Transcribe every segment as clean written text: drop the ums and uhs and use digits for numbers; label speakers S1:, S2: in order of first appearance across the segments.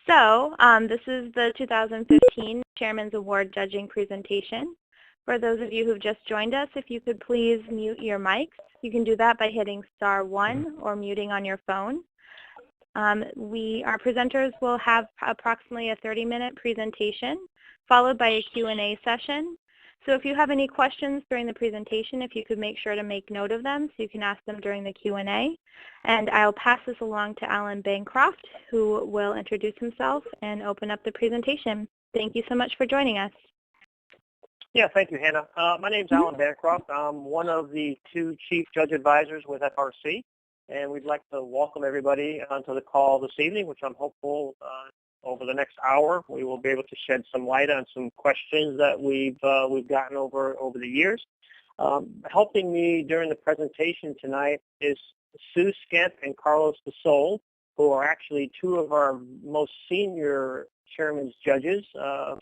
S1: This is the 2015 Chairman's Award judging presentation. For those of you who've just joined us, if you could please mute your mics. You can do that by hitting *1 or muting on your phone. Our presenters will have approximately a 30-minute presentation, followed by a Q&A session. So if you have any questions during the presentation, if you could make sure to make note of them so you can ask them during the Q&A. And I'll pass this along to Alan Bancroft, who will introduce himself and open up the presentation. Thank you so much for joining us.
S2: Yeah, thank you, Hannah. My name is Alan Bancroft. I'm one of the 2 Chief Judge Advisors with FRC, and we'd like to welcome everybody onto the call this evening, which I'm hopeful over the next hour we will be able to shed some light on some questions that we've gotten over the years. Helping me during the presentation tonight is Sue Skemp and Carlos Gasol, who are actually 2 of our most senior chairman's judges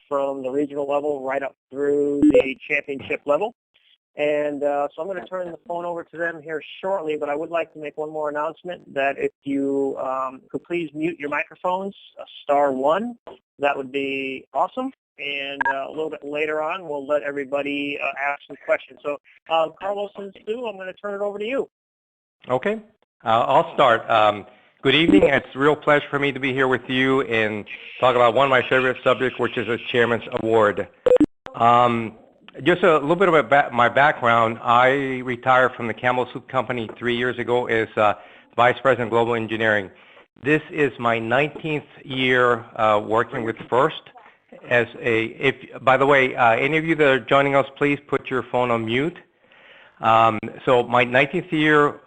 S2: from the regional level right up through the championship level. And so I'm going to turn the phone over to them here shortly, but I would like to make one more announcement that if you could please mute your microphones, *1, that would be awesome. And a little bit later on, we'll let everybody ask some questions. So Carlos and Sue, I'm going to turn it over to you.
S3: Okay, I'll start. Good evening. It's a real pleasure for me to be here with you and talk about one of my favorite subjects, which is a Chairman's Award. Just a little bit about my background. I retired from the Campbell Soup Company 3 years ago as Vice President of Global Engineering. This is my 19th year working with FIRST. By the way, any of you that are joining us, please put your phone on mute. So my 19th year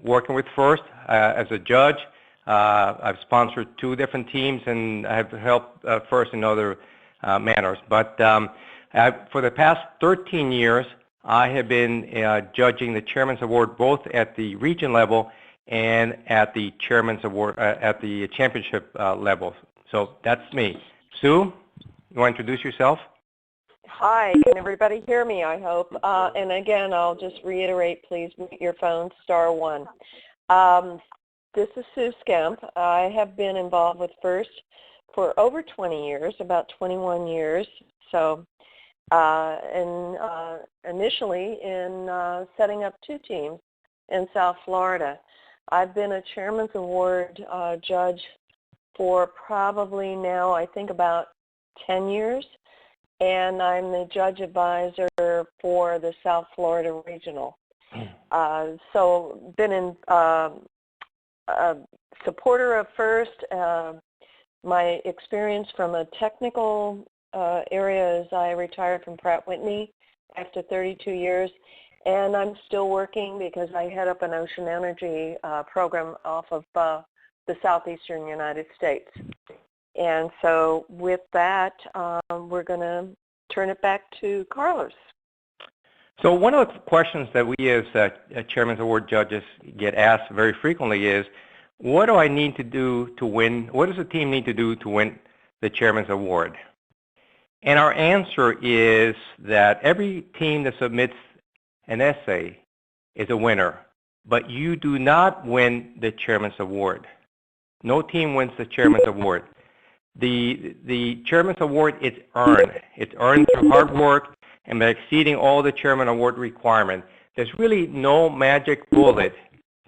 S3: working with FIRST as a judge. I've sponsored 2 different teams and I've helped FIRST in other manners. But for the past 13 years, I have been judging the Chairman's Award both at the region level and at the Chairman's Award at the championship level. So that's me. Sue, you want to introduce yourself?
S4: Hi, can everybody hear me, I hope? And again, I'll just reiterate, please mute your phone, *1. This is Sue Skemp. I have been involved with FIRST for over 20 years, about 21 years. So, initially in setting up 2 teams in South Florida. I've been a Chairman's Award judge for probably now, I think, about 10 years. And I'm the judge advisor for the South Florida Regional. So been in a supporter of FIRST. My experience from a technical area is I retired from Pratt Whitney after 32 years. And I'm still working because I head up an ocean energy program off of the southeastern United States. And so with that, we're going to turn it back to Carlos.
S3: So one of the questions that we as Chairman's Award judges get asked very frequently is, what do I need to do to win? What does the team need to do to win the Chairman's Award? And our answer is that every team that submits an essay is a winner, but you do not win the Chairman's Award. No team wins the Chairman's Award. The Chairman's Award is earned. It's earned through hard work and by exceeding all the Chairman Award requirements. There's really no magic bullet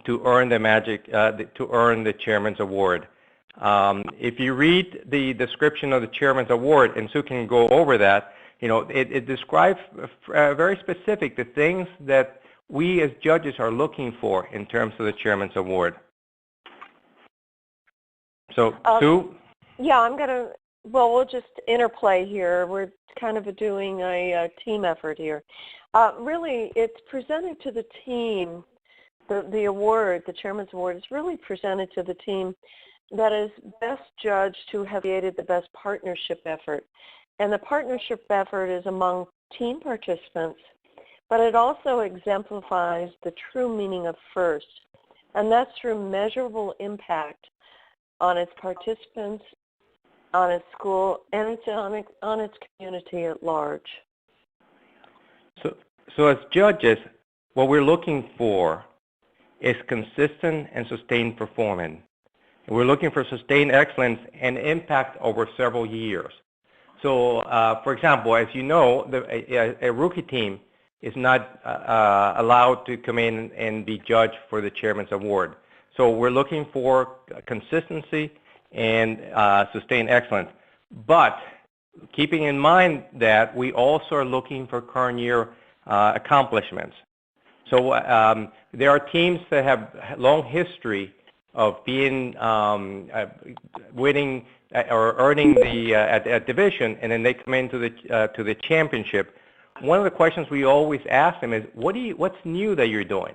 S3: to earn the Chairman's Award. If you read the description of the Chairman's Award, and Sue can go over that, it describes very specific the things that we as judges are looking for in terms of the Chairman's Award. So, Sue?
S4: Yeah, we'll just interplay here. We're kind of doing a team effort here. Really, it's presented to the team, the award, the Chairman's Award, is really presented to the team that is best judged to have created the best partnership effort. And the partnership effort is among team participants, but it also exemplifies the true meaning of FIRST, and that's through measurable impact on its participants, on its school, and on its community at large.
S3: So as judges, what we're looking for is consistent and sustained performance. We're looking for sustained excellence and impact over several years. So, for example, as you know, a rookie team is not allowed to come in and be judged for the Chairman's Award. So we're looking for consistency and sustained excellence. But keeping in mind that we also are looking for current year accomplishments. So there are teams that have long history of being winning or earning the at division, and then they come into the championship. One of the questions we always ask them is, what's new that you're doing?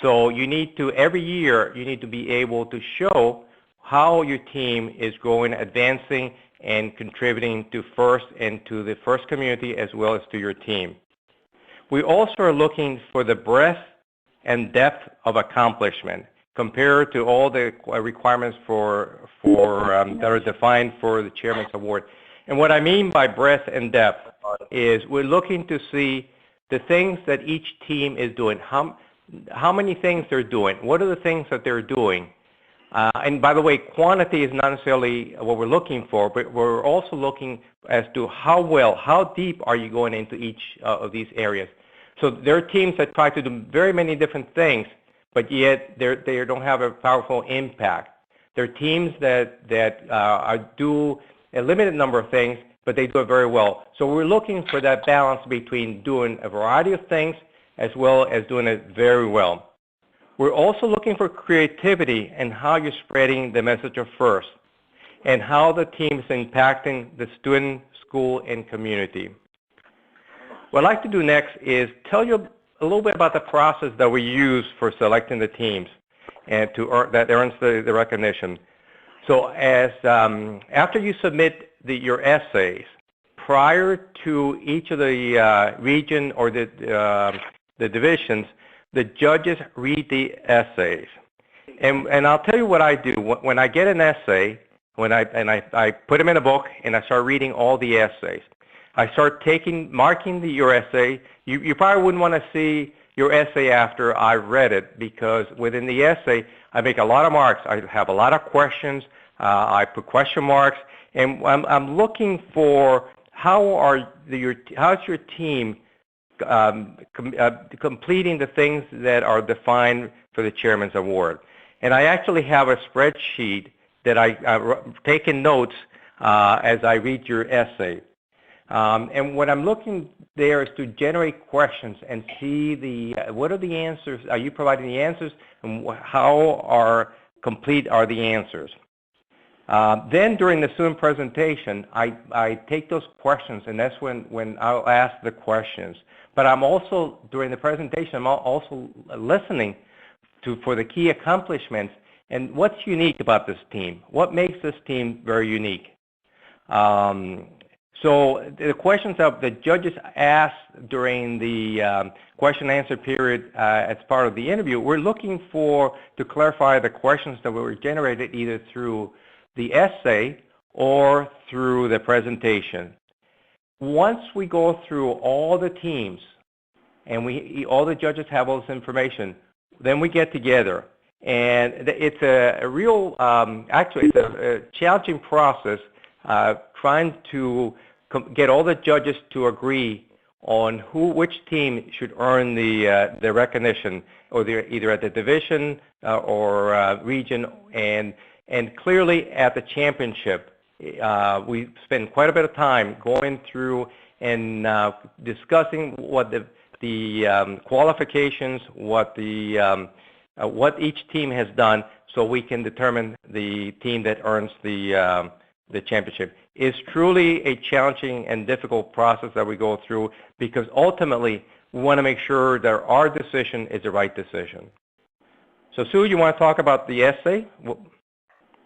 S3: So you need to, every year, you need to be able to show how your team is growing, advancing, and contributing to FIRST and to the FIRST community as well as to your team. We also are looking for the breadth and depth of accomplishment compared to all the requirements that are defined for the Chairman's Award. And what I mean by breadth and depth is we're looking to see the things that each team is doing, how many things they're doing, what are the things that they're doing. And by the way, quantity is not necessarily what we're looking for, but we're also looking as to how deep are you going into each of these areas. So there are teams that try to do very many different things, but yet they don't have a powerful impact. There are teams that do a limited number of things, but they do it very well. So we're looking for that balance between doing a variety of things as well as doing it very well. We're also looking for creativity and how you're spreading the message of FIRST and how the team is impacting the student, school, and community. What I'd like to do next is tell you a little bit about the process that we use for selecting the teams and that earns the recognition. So after you submit your essays, prior to each of the region or the divisions, the judges read the essays. And I'll tell you what I do. When I get an essay, I put them in a book and I start reading all the essays. I start marking your essay. You probably wouldn't want to see your essay after I read it, because within the essay, I make a lot of marks. I have a lot of questions. I put question marks, and I'm looking for how's your team completing the things that are defined for the Chairman's Award. And I actually have a spreadsheet that I've taken notes as I read your essay. And what I'm looking there is to generate questions and see what are the answers, are you providing the answers, and how complete are the answers. Then during the student presentation, I take those questions, and that's when I'll ask the questions. But I'm also, during the presentation, I'm also listening for the key accomplishments and what's unique about this team. What makes this team very unique? So the questions that the judges ask during the question and answer period as part of the interview, we're looking to clarify the questions that were generated either through the essay or through the presentation. Once we go through all the teams and all the judges have all this information, then we get together. And it's a real, actually, it's a challenging process trying to get all the judges to agree on which team should earn the recognition, or either at the division or region, and clearly at the championship. We spend quite a bit of time going through and discussing what the qualifications, what each team has done, so we can determine the team that earns the championship. It's truly a challenging and difficult process that we go through, because ultimately we want to make sure that our decision is the right decision. So Sue, you want to talk about the essay?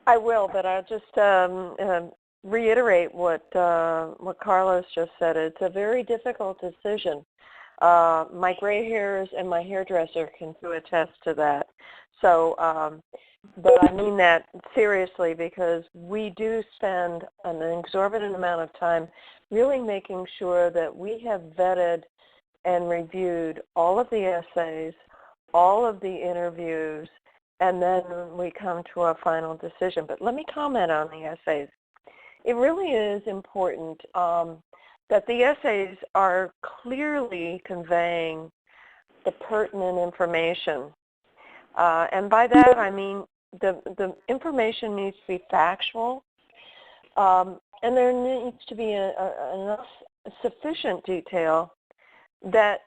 S4: I will, but I'll just reiterate what Carlos just said. It's a very difficult decision. My gray hairs and my hairdresser can attest to that. So, but I mean that seriously, because we do spend an exorbitant amount of time really making sure that we have vetted and reviewed all of the essays, all of the interviews, and then we come to a final decision. But let me comment on the essays. It really is important that the essays are clearly conveying the pertinent information. And by that I mean the information needs to be factual, and there needs to be enough sufficient detail that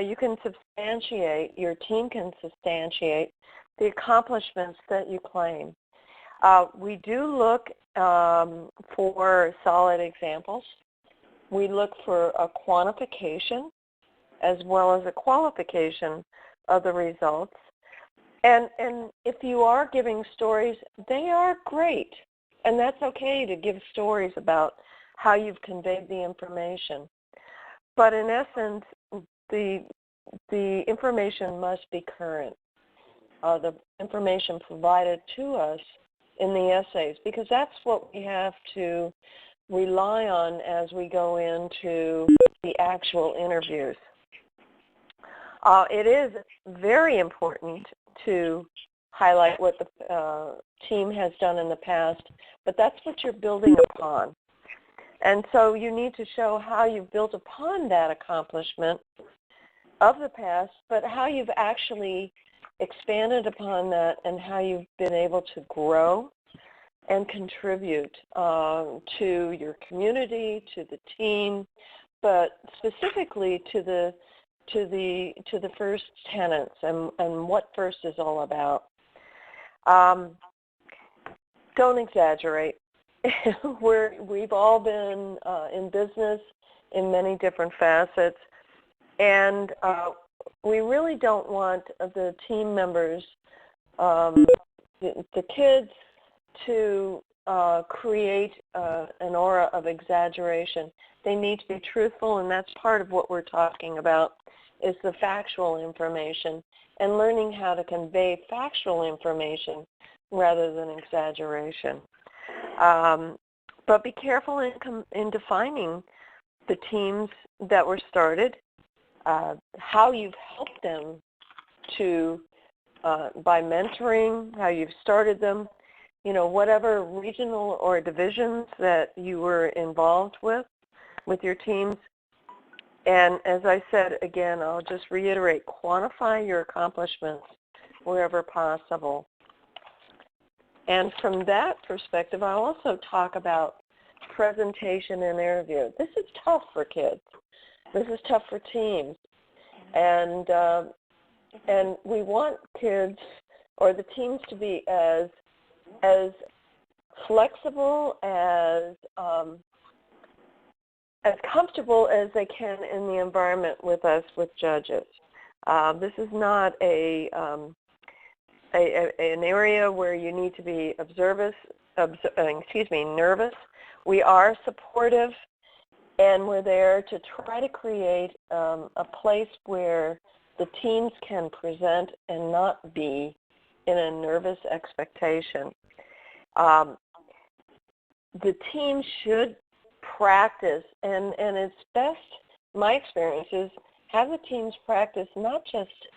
S4: you can substantiate, your team can substantiate the accomplishments that you claim. We do look for solid examples. We look for a quantification as well as a qualification of the results. And if you are giving stories, they are great. And that's okay to give stories about how you've conveyed the information. But in essence, the information must be current. The information provided to us in the essays, because that's what we have to rely on as we go into the actual interviews. It is very important to highlight what the team has done in the past, but that's what you're building upon. And so you need to show how you've built upon that accomplishment of the past, but how you've actually expanded upon that and how you've been able to grow and contribute to your community, to the team, but specifically to the FIRST tenets and what FIRST is all about. Don't exaggerate. We've all been in business in many different facets, and we really don't want the team members, the kids, to create an aura of exaggeration. They need to be truthful, and that's part of what we're talking about, is the factual information and learning how to convey factual information rather than exaggeration. But be careful in defining the teams that were started, how you've helped them to, by mentoring, how you've started them, whatever regional or divisions that you were involved with your teams. And as I said, again, I'll just reiterate, quantify your accomplishments wherever possible. And from that perspective, I'll also talk about presentation and interview. This is tough for kids. This is tough for teams. And we want kids or the teams to be as flexible, as comfortable as they can in the environment with us, with judges. This is not an area where you need to be nervous. We are supportive, and we're there to try to create a place where the teams can present and not be in a nervous expectation. The team should practice, and it's best, my experience is, have the teams practice not just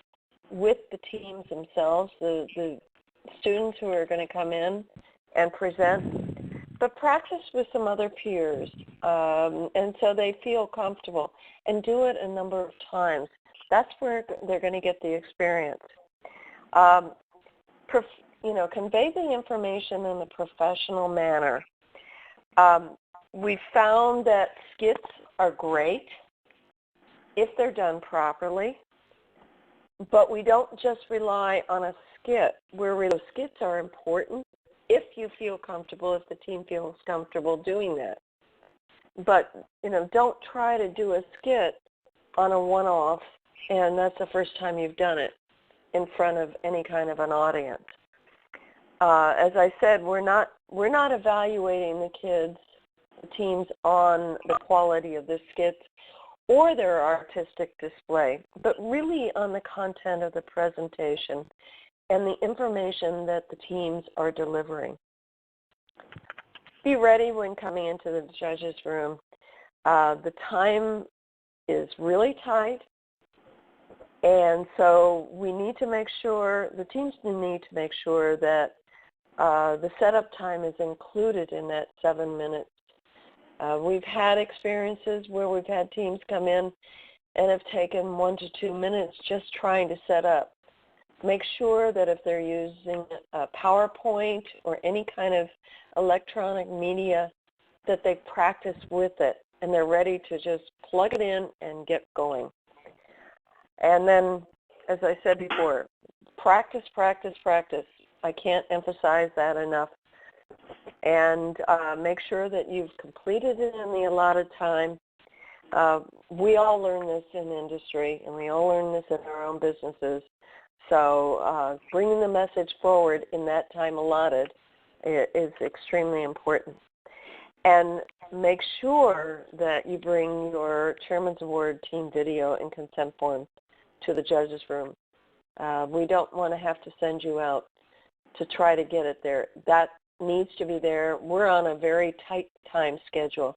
S4: with the teams themselves, the students who are going to come in and present, but practice with some other peers, and so they feel comfortable, and do it a number of times. That's where they're going to get the experience. Convey the information in a professional manner. We found that skits are great if they're done properly, but we don't just rely on a skit. Those skits are important if you feel comfortable, if the team feels comfortable doing that. But, don't try to do a skit on a one-off, and that's the first time you've done it in front of any kind of an audience. As I said, we're not evaluating the teams on the quality of the skits or their artistic display, but really on the content of the presentation and the information that the teams are delivering. Be ready when coming into the judges' room. The time is really tight. And so we need to make sure, the teams need to make sure that the setup time is included in that 7 minutes. We've had experiences where we've had teams come in and have taken 1 to 2 minutes just trying to set up. Make sure that if they're using a PowerPoint or any kind of electronic media, that they practice with it and they're ready to just plug it in and get going. And then, as I said before, practice, practice, practice. I can't emphasize that enough. And make sure that you've completed it in the allotted time. We all learn this in industry, and we all learn this in our own businesses. So bringing the message forward in that time allotted is extremely important. And make sure that you bring your Chairman's Award team video and consent form to the judges' room. We don't want to have to send you out to try to get it there. That needs to be there. We're on a very tight time schedule,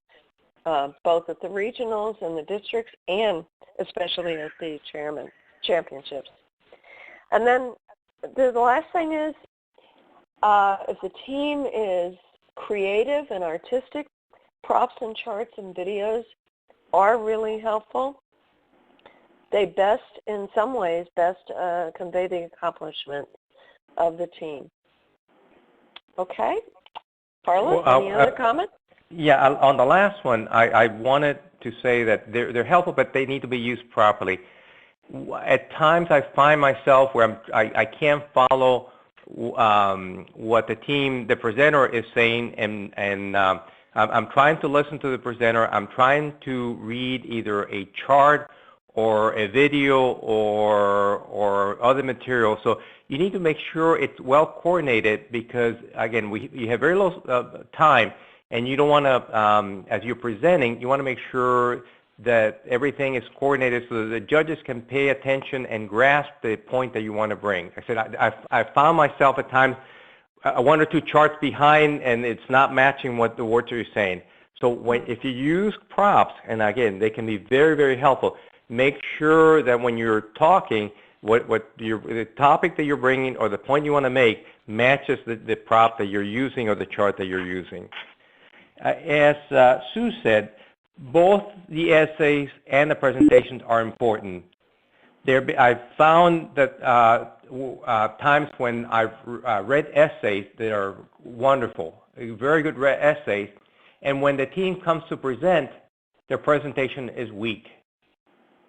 S4: both at the regionals and the districts and especially at the championships. And then the last thing is, if the team is creative and artistic, props and charts and videos are really helpful. They best, in some ways, convey the accomplishment of the team. Okay? Carla, any other comments?
S3: Yeah, on the last one, I wanted to say that they're helpful, but they need to be used properly. At times, I find myself where I can't follow what the presenter is saying, and I'm trying to listen to the presenter. I'm trying to read either a chart or a video or other material. So you need to make sure it's well coordinated because, again, you have very little time, and you don't want to, as you're presenting, you want to make sure that everything is coordinated so that the judges can pay attention and grasp the point that you want to bring. I said I found myself at times 1 or 2 charts behind, and it's not matching what the words are saying. So if you use props, and again, they can be very, very helpful, make sure that when you're talking, the topic that you're bringing or the point you want to make matches the prop that you're using or the chart that you're using. As Sue said, both the essays and the presentations are important. I've found that times when I've read essays that are wonderful, very good essays, and when the team comes to present, their presentation is weak.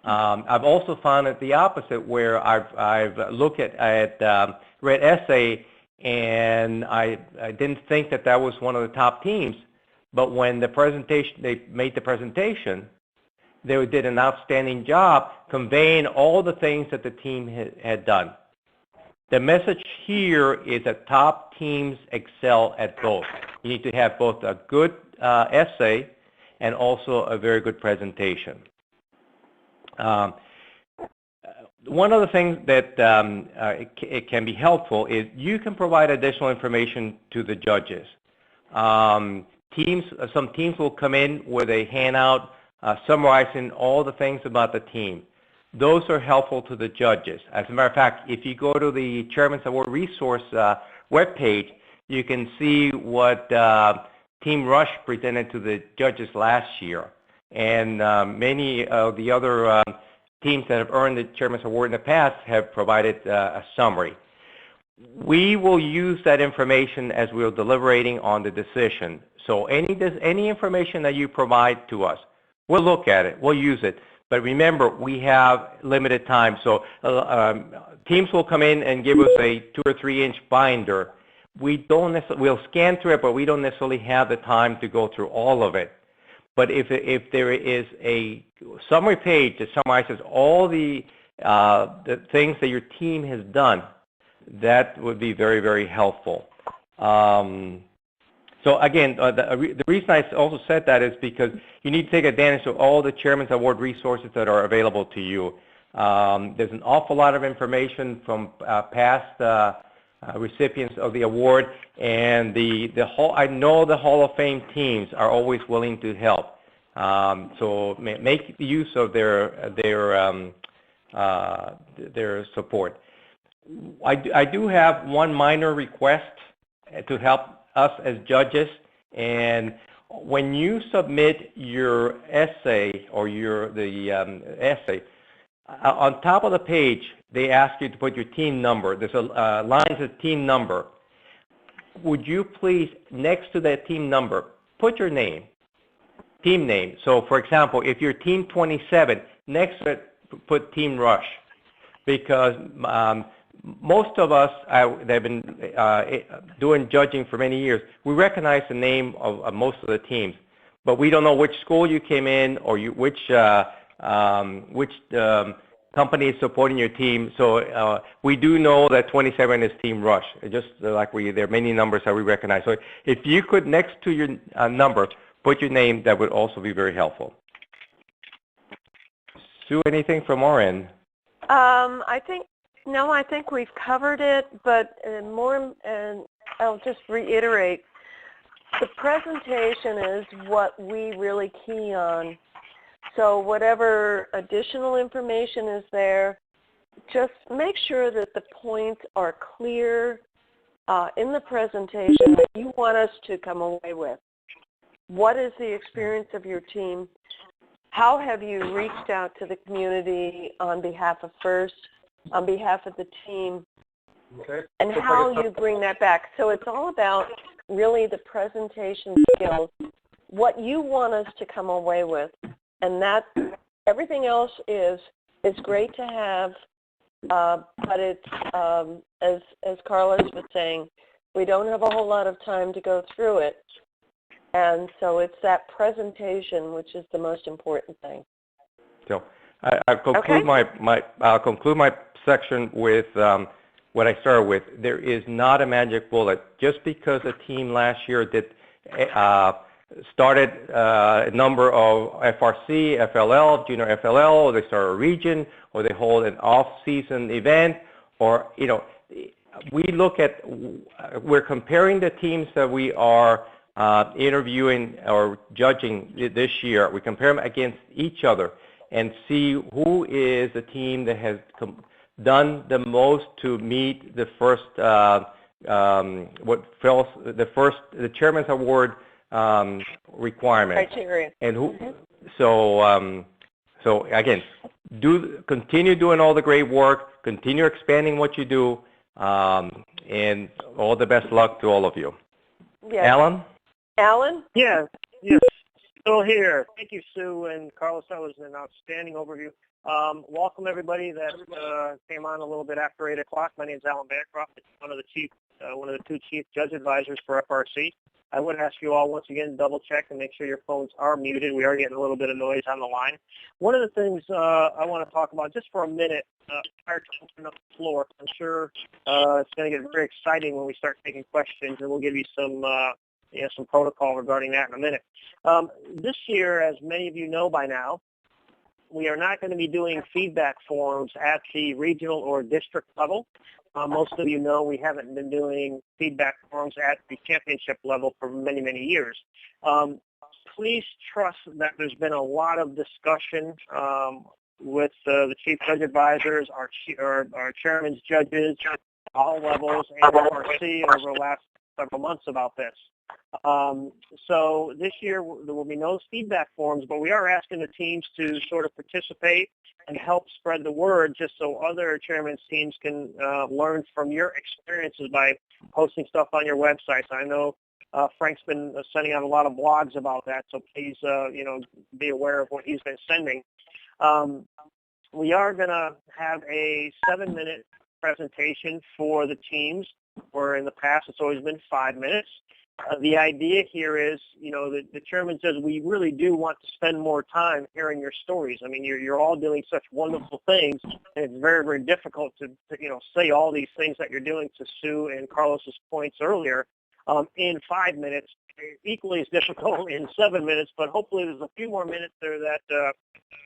S3: I've also found it the opposite, where I've looked at read essay, and I didn't think that was one of the top teams, but when they made the presentation, they did an outstanding job conveying all the things that the team had done. The message here is that top teams excel at both. You need to have both a good essay and also a very good presentation. One of the things that it can be helpful is you can provide additional information to the judges. Some teams will come in with a handout summarizing all the things about the team. Those are helpful to the judges. As a matter of fact, if you go to the Chairman's Award Resource webpage, you can see what Team Rush presented to the judges last year. And many of the other teams that have earned the Chairman's Award in the past have provided a summary. We will use that information as we're deliberating on the decision. So any information that you provide to us, we'll look at it, we'll use it. But remember, we have limited time. So teams will come in and give us a 2 or 3 inch binder. We'll scan through it, but we don't necessarily have the time to go through all of it. But if there is a summary page that summarizes all the things that your team has done, that would be very, very helpful. So again, the reason I also said that is because you need to take advantage of all the Chairman's Award resources that are available to you. There's an awful lot of information from past recipients of the award, and I know the Hall of Fame teams are always willing to help. So make use of their their support. I do have one minor request to help us as judges, and when you submit your essay or the essay, on top of the page, they ask you to put your team number. There's a line that says team number. Would you please, next to that team number, put your name, team name. So, for example, if you're team 27, next to it, put Team Rush, because most of us that have been doing judging for many years, we recognize the name of most of the teams, but we don't know which school you came in or which company is supporting your team. So we do know that 27 is Team Rush. Just like there are many numbers that we recognize. So if you could, next to your number, put your name, that would also be very helpful. Sue, anything from our end?
S4: I think we've covered it, but I'll just reiterate, the presentation is what we really key on. So whatever additional information is there, just make sure that the points are clear in the presentation that you want us to come away with. What is the experience of your team? How have you reached out to the community on behalf of FRC, on behalf of the team, and how you bring that back? So it's all about really the presentation skills, what you want us to come away with, and that everything else is great to have, but it's, as Carlos was saying, we don't have a whole lot of time to go through it. And so it's that presentation which is the most important thing.
S3: So I'll conclude I'll conclude my section with what I started with. There is not a magic bullet. Just because a team last year did started a number of FRC, FLL, junior FLL, or they start a region, or they hold an off-season event, or we look at, we're comparing the teams that we are interviewing or judging this year. We compare them against each other and see who is the team that has done the most to meet the first the Chairman's Award requirement.
S4: Criteria.
S3: And who? So again, continue doing all the great work. Continue expanding what you do, and all the best luck to all of you.
S4: Yes.
S3: Alan?
S2: Yes, still here. Thank you, Sue and Carlos. That was an outstanding overview. Welcome everybody that came on a little bit after 8 o'clock. My name is Alan Bancroft, one of the two chief judge advisors for FRC. I would ask you all once again to double check and make sure your phones are muted. We are getting a little bit of noise on the line. One of the things I want to talk about just for a minute prior to opening up the floor, I'm sure it's going to get very exciting when we start taking questions, and we'll give you some protocol regarding that in a minute. This year, as many of you know by now, we are not going to be doing feedback forums at the regional or district level. Most of you know we haven't been doing feedback forums at the championship level for many, many years. Please trust that there's been a lot of discussion with the chief judge advisors, our chairman's judges, all levels, and FRC over the last several months about this. So this year there will be no feedback forums, but we are asking the teams to sort of participate and help spread the word just so other chairman's teams can learn from your experiences by posting stuff on your websites. I know Frank's been sending out a lot of blogs about that, so please be aware of what he's been sending. We are going to have a 7-minute presentation for the teams, where in the past it's always been 5 minutes. The idea here is, the chairman says we really do want to spend more time hearing your stories. I mean, you're all doing such wonderful things, and it's very, very difficult to say all these things that you're doing, to Sue and Carlos's points earlier, in 5 minutes. Equally as difficult in 7 minutes, but hopefully there's a few more minutes there that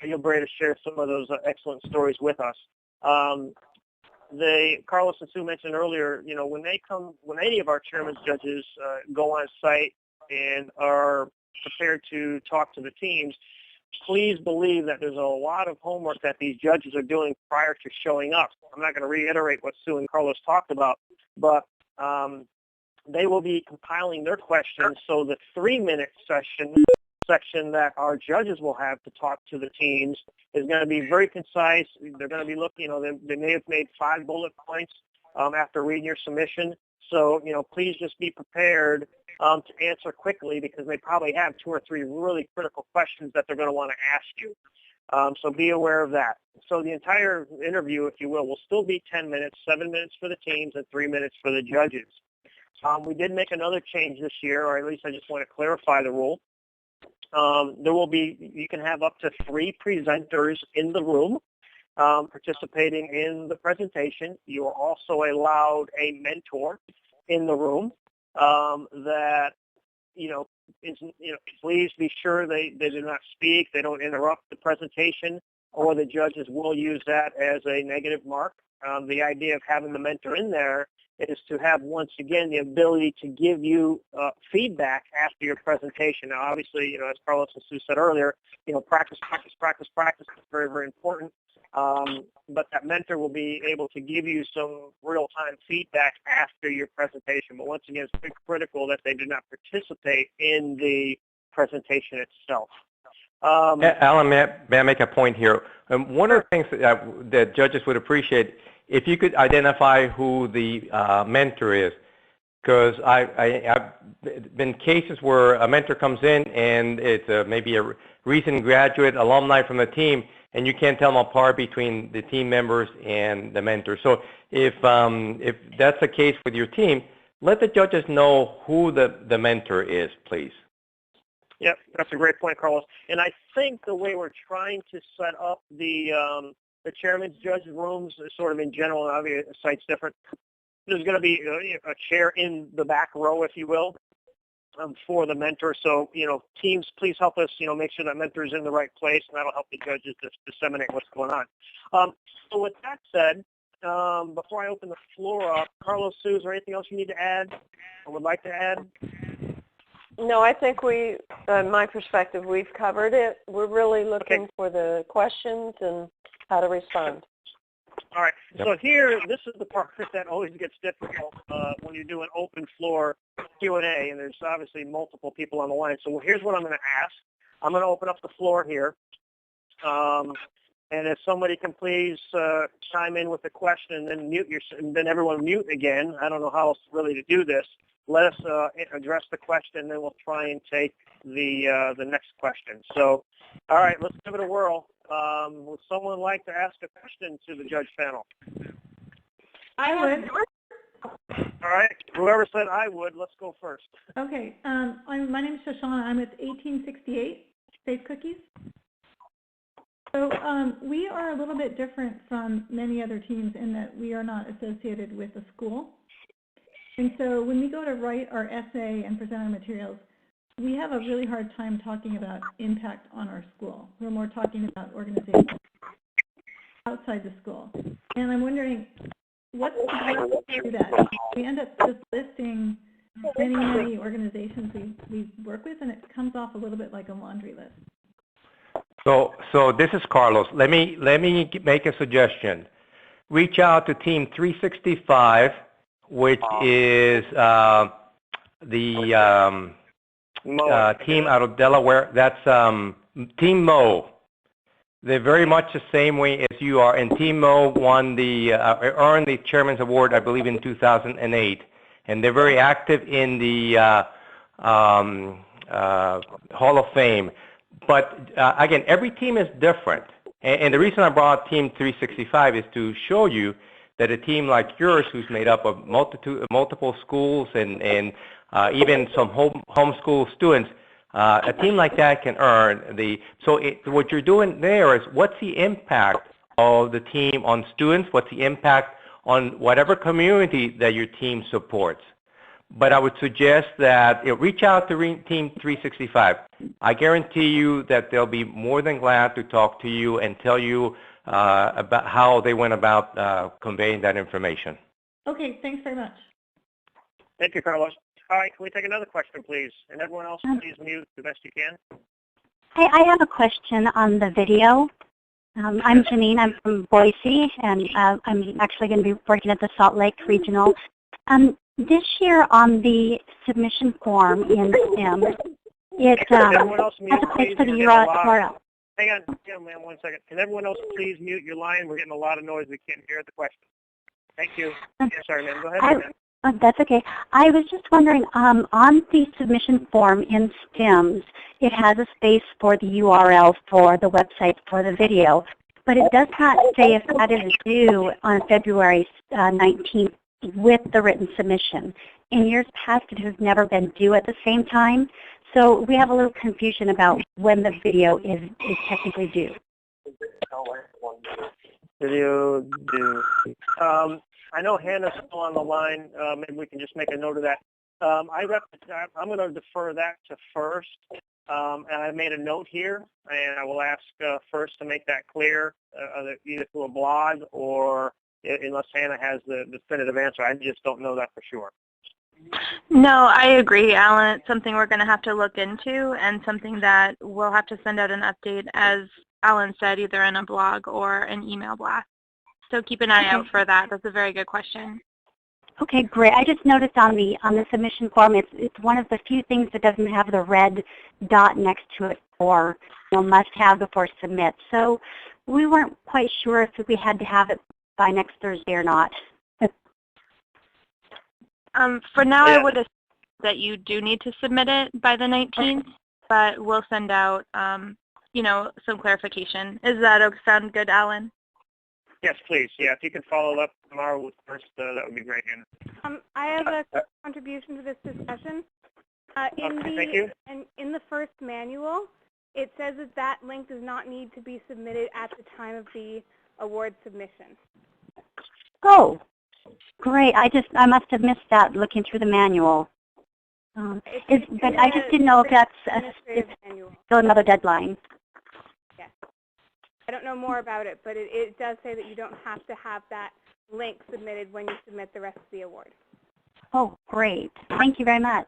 S2: you'll be able to share some of those excellent stories with us. Carlos and Sue mentioned earlier, when any of our chairman's judges go on site and are prepared to talk to the teams, please believe that there's a lot of homework that these judges are doing prior to showing up. I'm not going to reiterate what Sue and Carlos talked about, but they will be compiling their questions, so the 3-minute section that our judges will have to talk to the teams is going to be very concise. They're going to be looking, they may have made 5 bullet points after reading your submission. So, please just be prepared to answer quickly, because they probably have 2 or 3 really critical questions that they're going to want to ask you. So be aware of that. So the entire interview, if you will still be 10 minutes, 7 minutes for the teams and 3 minutes for the judges. We did make another change this year, or at least I just want to clarify the rule. You can have up to 3 presenters in the room participating in the presentation. You are also allowed a mentor in the room that, please be sure they do not speak, they don't interrupt the presentation, or the judges will use that as a negative mark. The idea of having the mentor in there is to have, once again, the ability to give you feedback after your presentation. Now, obviously, as Carlos and Sue said earlier, practice is very, very important. But that mentor will be able to give you some real-time feedback after your presentation. But once again, it's very critical that they do not participate in the presentation itself.
S3: Alan, may I make a point here? One of the things that judges would appreciate, if you could identify who the mentor is, because I've been cases where a mentor comes in and it's maybe a recent graduate, alumni from the team, and you can't tell them apart between the team members and the mentor. So if that's the case with your team, let the judges know who the mentor is, please.
S2: Yep, that's a great point, Carlos. And I think the way we're trying to set up the chairman's judge rooms is sort of in general, and obviously the site's different. There's going to be a chair in the back row, if you will, for the mentor. So, teams, please help us, make sure that mentor is in the right place, and that'll help the judges to disseminate what's going on. So with that said, before I open the floor up, Carlos, Sue, is there anything else you need to add or would like to add?
S4: No, I think my perspective, we've covered it. We're really looking for the questions and how to respond.
S2: All right. Yep. So here, this is the part that always gets difficult when you do an open floor Q&A, and there's obviously multiple people on the line. So here's what I'm going to ask. I'm going to open up the floor here. And if somebody can please chime in with a question and then everyone mute again. I don't know how else really to do this. Let us address the question, then we'll try and take the next question. So, all right, let's give it a whirl. Would someone like to ask a question to the judge panel?
S5: I would.
S2: All right, whoever said I would, let's go first.
S5: Okay, my name is Shoshana. I'm with 1868 Safe Cookies. So we are a little bit different from many other teams in that we are not associated with a school. And so when we go to write our essay and present our materials, we have a really hard time talking about impact on our school. We're more talking about organizations outside the school. And I'm wondering, what's the best way to do that? We end up just listing many organizations we work with, and it comes off a little bit like a laundry list.
S3: So this is Carlos. Let me make a suggestion. Reach out to Team 365, which is the team out of Delaware. That's Team Mo. They're very much the same way as you are. And Team Mo earned the Chairman's Award, I believe, in 2008. And they're very active in the Hall of Fame. But again, every team is different. And the reason I brought Team 365 is to show you that a team like yours, who's made up of multiple schools and even some homeschool students, a team like that can earn the. So what you're doing there is, what's the impact of the team on students? What's the impact on whatever community that your team supports? But I would suggest that reach out to Team 365. I guarantee you that they'll be more than glad to talk to you and tell you about how they went about conveying that information.
S5: Okay, thanks very much.
S2: Thank you, Carlos. All right, can we take another question, please? And everyone else, please mute the best you can.
S6: Hi, I have a question on the video. I'm Janine. I'm from Boise, and I'm actually going to be working at the Salt Lake Regional. This year on the submission form in Skemp, it has a place for the URL.
S2: Hang on, ma'am, 1 second. Can everyone else please mute your line? We're getting a lot of noise. We can't hear the question. Thank you. Sorry, ma'am. Go ahead.
S6: That's okay. I was just wondering, on the submission form in Skemp, it has a space for the URL for the website for the video, but it does not say if that is due on February 19th with the written submission. In years past, it has never been due at the same time, so we have a little confusion about when the video is technically due.
S2: Video due. I know Hannah's still on the line. Maybe we can just make a note of that. I'm going to defer that to FIRST, and I made a note here, and I will ask FIRST to make that clear, either through a blog or unless Hannah has the definitive answer. I just don't know that for sure.
S1: No, I agree, Alan. It's something we're going to have to look into and something that we'll have to send out an update, as Alan said, either in a blog or an email blast. So keep an eye out for that. That's a very good question.
S6: Okay, great. I just noticed on the submission form, it's one of the few things that doesn't have the red dot next to it for must have before submit. So we weren't quite sure if we had to have it by next Thursday or not.
S1: For now, I would assume that you do need to submit it by the 19th, but we'll send out, some clarification. Does that sound good, Alan?
S2: Yes, please. Yeah, if you could follow up tomorrow with FIRST, that would be great, Hannah.
S7: I have a contribution to this discussion.
S2: Thank you.
S7: In the FIRST manual, it says that link does not need to be submitted at the time of the award submission.
S6: Oh, great. I must have missed that looking through the manual. But I just didn't know if that's still another deadline.
S7: Yes. I don't know more about it, but it does say that you don't have to have that link submitted when you submit the rest of the award.
S6: Oh, great. Thank you very much.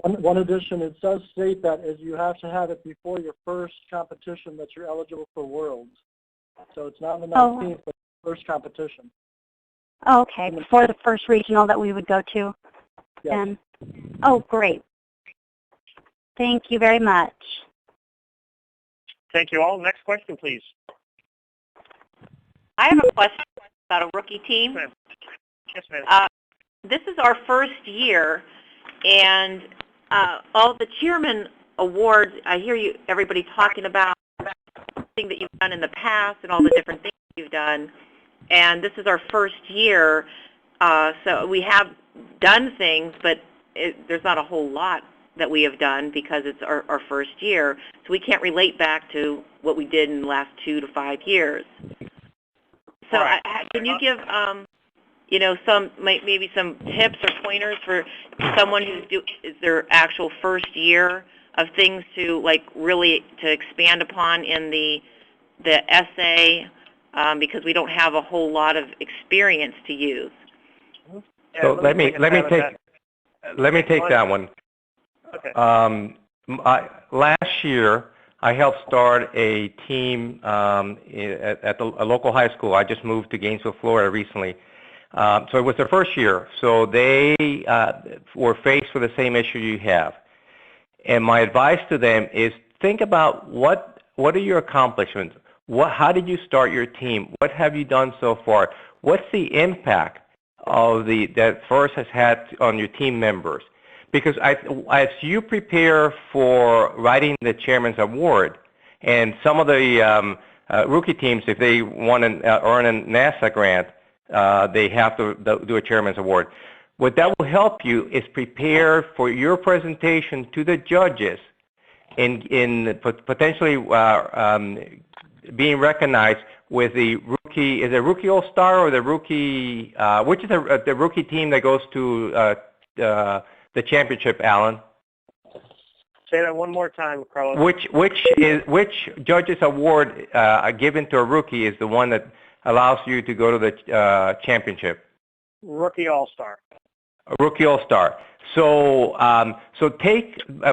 S8: One addition, it does state that is you have to have it before your first competition that you're eligible for Worlds. So it's not the 19th, but the first competition.
S6: Oh, okay, before the first regional that we would go to.
S8: Yes.
S6: Oh, great. Thank you very much.
S2: Thank you all. Next question, please.
S9: I have a question about a rookie team.
S2: Yes, ma'am.
S9: This is our first year, and all the chairman awards, I hear everybody talking about things that you've done in the past and all the different things you've done, and this is our first year, so we have done things, but there's not a whole lot that we have done because it's our first year, so we can't relate back to what we did in the last 2 to 5 years. So can you give, maybe some tips or pointers for someone is their actual first year of things to really to expand upon in the essay, because we don't have a whole lot of experience to use.
S3: So let me take that one.
S2: Okay.
S3: Last year, I helped start a team at a local high school. I just moved to Gainesville, Florida recently. So it was their first year. So they were faced with the same issue you have. And my advice to them is think about what are your accomplishments? How did you start your team? What have you done so far? What's the impact of that FIRST has had on your team members? Because as you prepare for writing the Chairman's Award, and some of the rookie teams, if they want to earn a NASA grant, they have to do a Chairman's Award. What that will help you is prepare for your presentation to the judges in potentially being recognized with the rookie, is it Rookie All-Star or the rookie, which is the rookie team that goes to the championship, Alan?
S2: Say that one more time, Carlos.
S3: Which judge's award given to a rookie is the one that allows you to go to the championship?
S2: Rookie All-Star.
S3: Rookie All-Star. So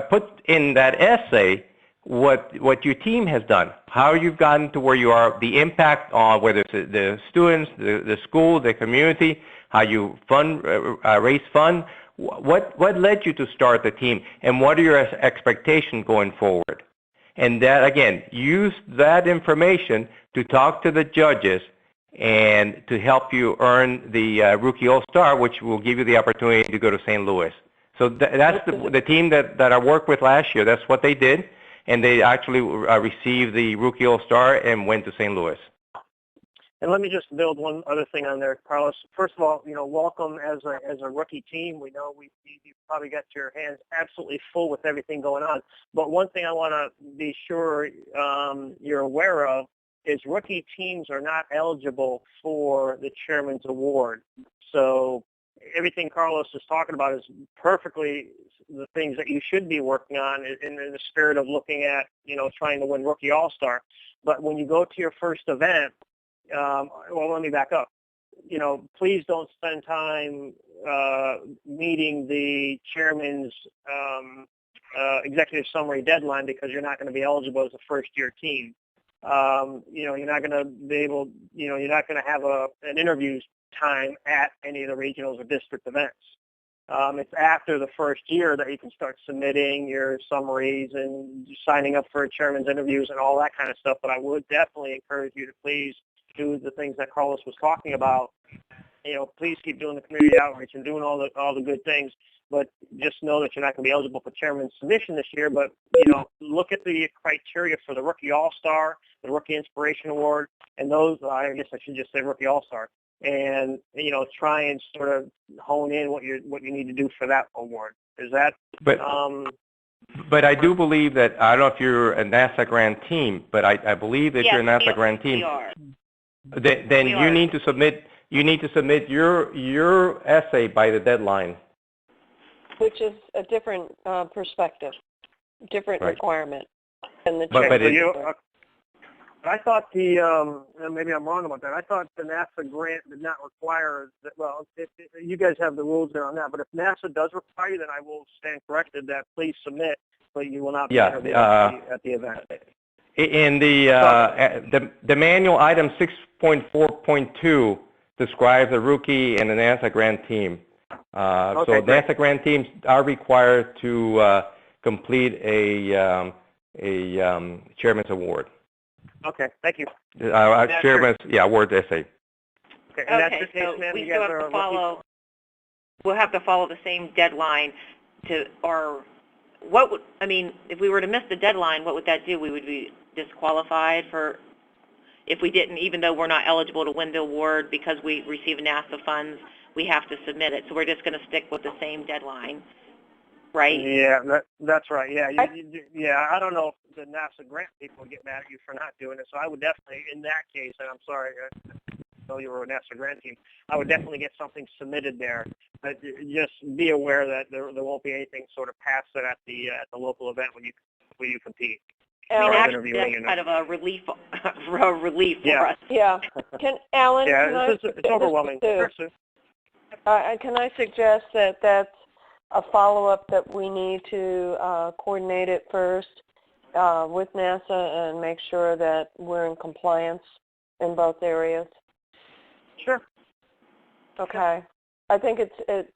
S3: put in that essay what your team has done, how you've gotten to where you are, the impact on whether it's the students, the school, the community, how you raise fund. What led you to start the team, and what are your expectations going forward? And that, again, use that information to talk to the judges and to help you earn the Rookie All-Star, which will give you the opportunity to go to St. Louis. So that's the team that I worked with last year. That's what they did, and they actually received the Rookie All-Star and went to St. Louis.
S2: And let me just build one other thing on there, Carlos. First of all, welcome as a rookie team. We know you probably got your hands absolutely full with everything going on. But one thing I want to be sure you're aware of is rookie teams are not eligible for the Chairman's Award. So everything Carlos is talking about is perfectly the things that you should be working on in the spirit of looking at, trying to win Rookie All-Star. But when you go to your first event, well, let me back up. Please don't spend time meeting the chairman's executive summary deadline because you're not going to be eligible as a first-year team. You're not going to be able, you're not going to have an interview time at any of the regionals or district events. It's after the first year that you can start submitting your summaries and signing up for chairman's interviews and all that kind of stuff. But I would definitely encourage you to please do the things that Carlos was talking about. Please keep doing the community outreach and doing all the good things. But just know that you're not going to be eligible for chairman's submission this year. But look at the criteria for the Rookie All-Star, the Rookie Inspiration Award, and those. I guess I should just say Rookie All-Star. And try and sort of hone in what you need to do for that award. Is that?
S3: But I do believe that, I don't know if you're a NASA Grand team, but I believe that you're a NASA Grand team.
S9: We are.
S3: Then you need to submit. You need to submit your essay by the deadline.
S4: Which is a different perspective, different requirement than the
S2: I thought maybe I'm wrong about that. I thought the NASA grant did not require that. Well, you guys have the rules there on that, but if NASA does require you, then I will stand corrected that please submit, but you will not be interviewed at the event.
S3: In the manual, item 6.4.2 describes a rookie and a NASA grant team. So NASA grant teams are required to complete a chairman's award.
S2: Okay, thank you.
S3: Chairman's award essay.
S2: Okay, and that's the case,
S9: so
S2: ma'am.
S9: we still have to follow. We'll have to follow the same deadline if we were to miss the deadline, what would that do? We would be disqualified if we didn't, even though we're not eligible to win the award because we receive NASA funds, we have to submit it. So we're just going to stick with the same deadline, right?
S2: Yeah, that's right. Yeah, I don't know if the NASA grant people would get mad at you for not doing it. So I would definitely, in that case, and I'm sorry, I know you were a NASA grant team, I would definitely get something submitted there. But just be aware that there won't be anything sort of past it at the local event when you compete.
S9: I mean, actually, that's kind of a relief for us.
S4: Yeah. Alan?
S2: It's overwhelming.
S4: Can I suggest that that's a follow-up that we need to coordinate it first with NASA and make sure that we're in compliance in both areas?
S2: Sure.
S4: Okay. I think that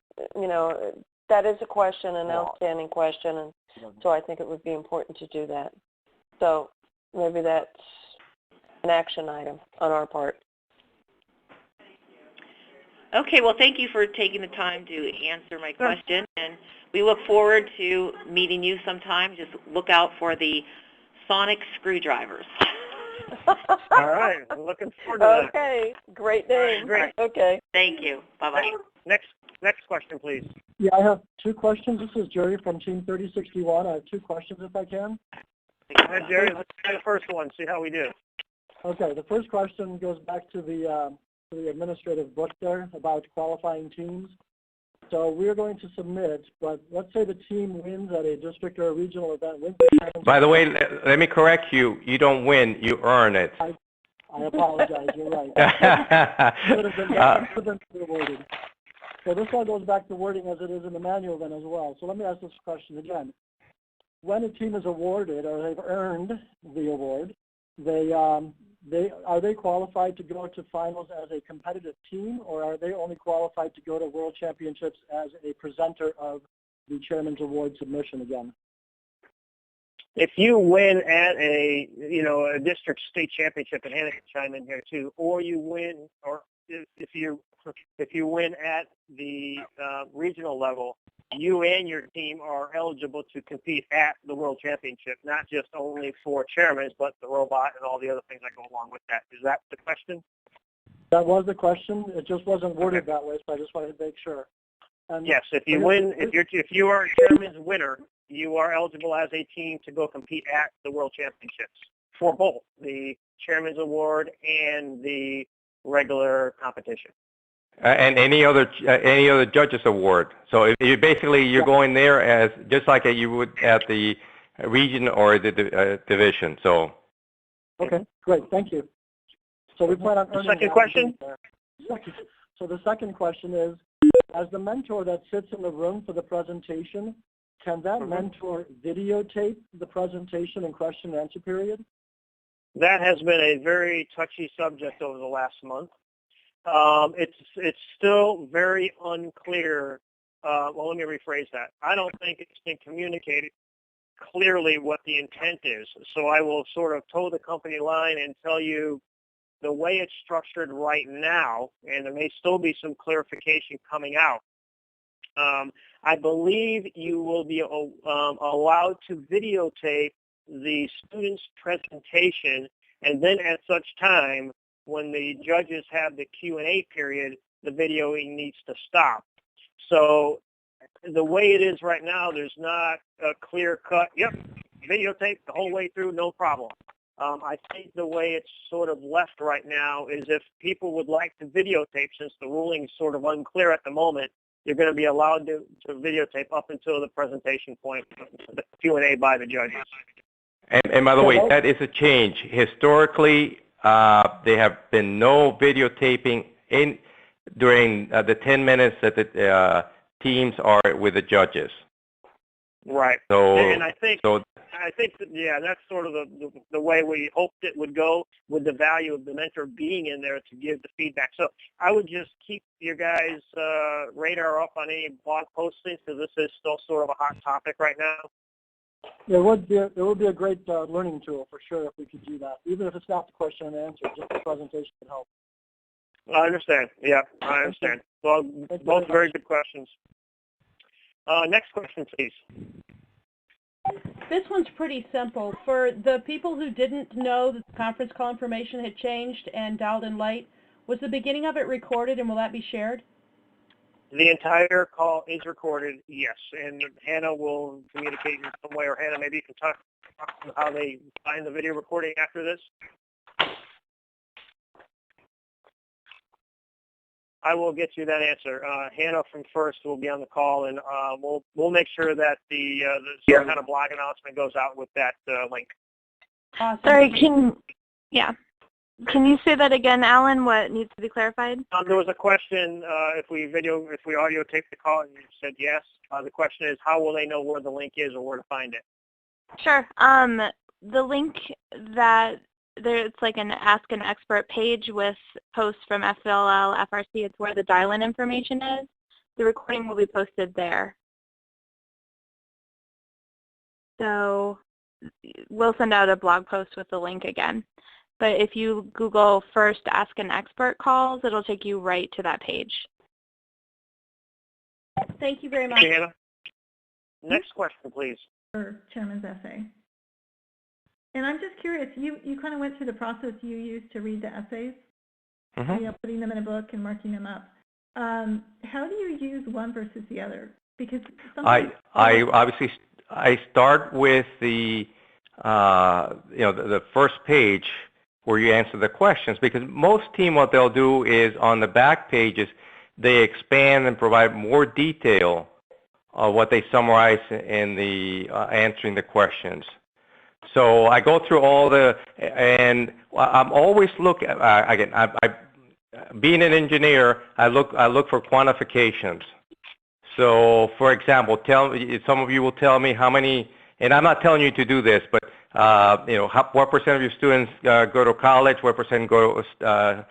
S4: is a question, an outstanding question, and so I think it would be important to do that. So maybe that's an action item on our part.
S9: Okay, well, thank you for taking the time to answer my question, and we look forward to meeting you sometime. Just look out for the sonic screwdrivers.
S2: All right, I'm looking forward to that.
S4: Okay, great name.
S2: Great.
S4: Okay.
S9: Thank you. Bye-bye.
S2: Next question, please.
S8: Yeah, I have two questions. This is Jerry from Team 3061. I have two questions, if I can.
S2: Go ahead, Jerry. Let's try the first one, see how we do.
S8: Okay, the first question goes back to the administrative book there about qualifying teams. So we're going to submit, but let's say the team wins at a district or a regional event.
S3: By the way, let me correct you. You don't win, you earn it.
S8: I apologize, you're right. Could have been avoided. So this all goes back to wording as it is in the manual then as well. So let me ask this question again. when a team is awarded or they've earned the award, are they qualified to go to finals as a competitive team, or are they only qualified to go to World Championships as a presenter of the Chairman's Award submission again?
S2: If you win at a district state championship, and Hannah can chime in here too, or you win, or if you win at the regional level, you and your team are eligible to compete at the World Championship, not just only for chairmen, but the robot and all the other things that go along with that. Is that the question?
S8: That was the question. It just wasn't worded that way, so I just wanted to make sure. And
S2: yes, if you win, if you are a chairman's winner, you are eligible as a team to go compete at the World Championships for both the Chairman's Award and the regular competition.
S3: And any other judges award. So if you're going there as just like you would at the region or the division. So.
S8: Okay, great. Thank you. So we plan on earning
S2: second question.
S8: So the second question is, as the mentor that sits in the room for the presentation, can that mentor videotape the presentation and question and answer period?
S2: That has been a very touchy subject over the last month. It's still very unclear. Well, let me rephrase that. I don't think it's been communicated clearly what the intent is. So I will sort of toe the company line and tell you the way it's structured right now, and there may still be some clarification coming out. I believe you will be allowed to videotape the student's presentation, and then at such time, when the judges have the Q&A period, the videoing needs to stop. So the way it is right now, there's not a clear-cut, videotape the whole way through, no problem. I think the way it's sort of left right now is if people would like to videotape, since the ruling is sort of unclear at the moment, you're going to be allowed to videotape up until the presentation point, the Q&A by the judges.
S3: And by the way, that is a change. Historically, there have been no videotaping during the 10 minutes that the teams are with the judges.
S2: Right.
S3: So,
S2: and I think that's sort of the way we hoped it would go, with the value of the mentor being in there to give the feedback. So I would just keep your guys' radar up on any blog postings, because this is still sort of a hot topic right now.
S8: It would be a great learning tool for sure if we could do that, even if it's not the question and answer, just the presentation would help.
S2: I understand. Yeah, I understand. Well, both very good questions. Next question, please.
S10: This one's pretty simple. For the people who didn't know that the conference call information had changed and dialed in late, was the beginning of it recorded, and will that be shared?
S2: The entire call is recorded, yes, and Hannah will communicate in some way, or Hannah, maybe you can talk about how they find the video recording after this. I will get you that answer. Hannah from FRC will be on the call, and we'll make sure that the some kind of blog announcement goes out with that link.
S10: Awesome.
S1: Sorry, can you say that again, Alan? What needs to be clarified?
S2: There was a question if we audio tape the call, and you said yes. The question is, how will they know where the link is or where to find it?
S1: Sure. The link it's like an Ask an Expert page with posts from FLL, FRC. It's where the dial-in information is. The recording will be posted there. So we'll send out a blog post with the link again. But if you Google first Ask an Expert calls, it'll take you right to that page.
S10: Thank you very much.
S2: Okay, Hannah. Next question, please.
S5: For Chairman's essay. And I'm just curious, you kind of went through the process you used to read the essays, putting them in a book and marking them up. How do you use one versus the other? Because
S3: I obviously start with the the first page where you answer the questions, because most team, what they'll do is on the back pages they expand and provide more detail of what they summarize in the answering the questions. So I go through all and I'm always looking, again, being an engineer, I look for quantifications. So for example, some of you will tell me how many and I'm not telling you to do this, but what percent of your students go to college, what percent go to